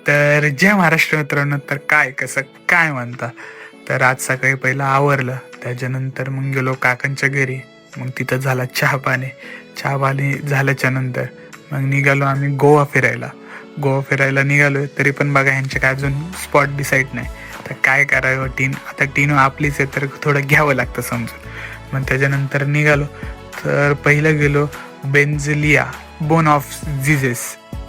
तर जय महाराष्ट्र मित्रांनो. तर काय कसं काय म्हणता. तर आज सकाळी पहिलं आवरलं, त्याच्यानंतर मग गेलो काकांच्या घरी. मग तिथं झाला चहा पाणी झाल्याच्या नंतर मग निघालो आम्ही गोवा फिरायला निघालोय. तरी पण बघा ह्यांचे काय अजून स्पॉट डिसाईड नाही. तर काय करावं, आता टीन आपलीच आहे तर थोडं घ्यावं लागतं समजून. मग त्याच्यानंतर निघालो. तर पहिलं गेलो बेन्झलिया बोन ऑफ जिजेस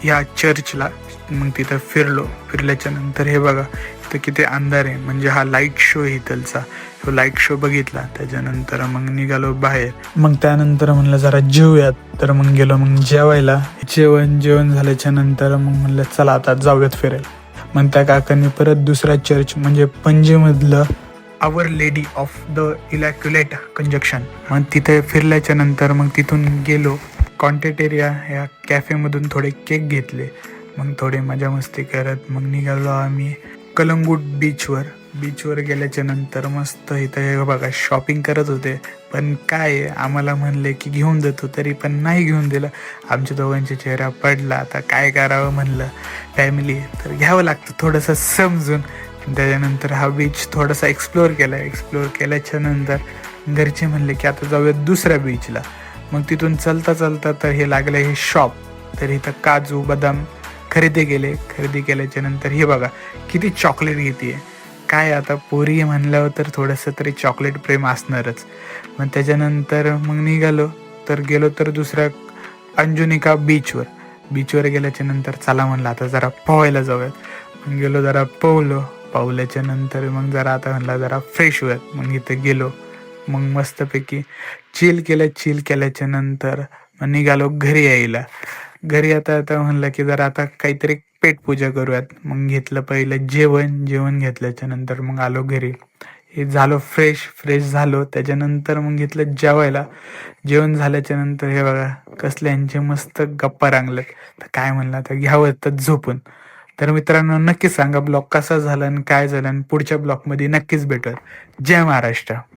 या चर्चला. मग तिथं फिरल्याच्या नंतर हे बघा इथं किती अंधार आहे, म्हणजे हा लाईट शो आहे इथलचा. तो लाईट शो बघितला. त्याच्यानंतर मग निघालो बाहेर. मग त्यानंतर म्हणलं जरा जेवूयात. तर मग गेलो मग जेवायला. जेवण झाल्याच्या नंतर मग म्हणलं चला आता जाऊयात फिरायला. मग त्या काकांनी परत दुसरा चर्च म्हणजे पणजीमधलं आवर लेडी ऑफ द इलॅक्युलेट कंजक्शन, मग तिथे फिरल्याच्या नंतर मग तिथून गेलो कॉन्टेटेरिया या कॅफेमधून थोडे केक घेतले. मग थोडे मजा मस्ती करत मग निघालो आम्ही कलंगूट बीचवर गेल्याच्या नंतर मस्त इथं हे बघा शॉपिंग करत होते. पण काय आम्हाला म्हणले की घेऊन देतो, तरी पण नाही घेऊन दिलं. आमच्या दोघांच्या चेहरा पडला. आता काय करावं म्हणलं, फॅमिली तर घ्यावं लागतं थोडंसं समजून. त्याच्यानंतर हा बीच थोडासा एक्सप्लोअर केल्याच्या नंतर घरचे म्हणले की आता जाऊयात दुसऱ्या बीचला. मग तिथून चलता तर हे लागलं हे शॉप. तर इथं काजू बदाम खरेदी केल्याच्या नंतर हे बघा किती चॉकलेट घेते. काय आता पोरी म्हणल्यावर तर थोडंसं तरी चॉकलेट प्रेम असणारच. मग त्याच्यानंतर मग गेलो तर दुसऱ्या अंजुनिका बीचवर गेल्याच्या नंतर चला म्हणलं आता जरा पोहायला जाऊयात. मग गेलो जरा पावल्याच्या नंतर मग जरा आता म्हणलं जरा फ्रेश होऊयात. मग इथं गेलो मग मस्तपैकी चिल केल्याच्या नंतर मग निघालो घरी आता म्हणलं की जरा आता काहीतरी पेटपूजा करूयात. मग घेतलं पहिलं जेवण घेतल्याच्या नंतर मग आलो घरी. हे झालो फ्रेश झालो. त्याच्यानंतर मग घेतलं जेवण झाल्याच्या नंतर हे बघा कसले यांचे मस्त गप्पा रांगल्यात. तर काय म्हणलं आता घ्यावं तर झोपून. तर मित्रांनो नक्कीच सांगा ब्लॉग कसा झाला आणि काय झालं, आणि पुढच्या ब्लॉगमध्ये नक्कीच भेटूयात. जय महाराष्ट्र.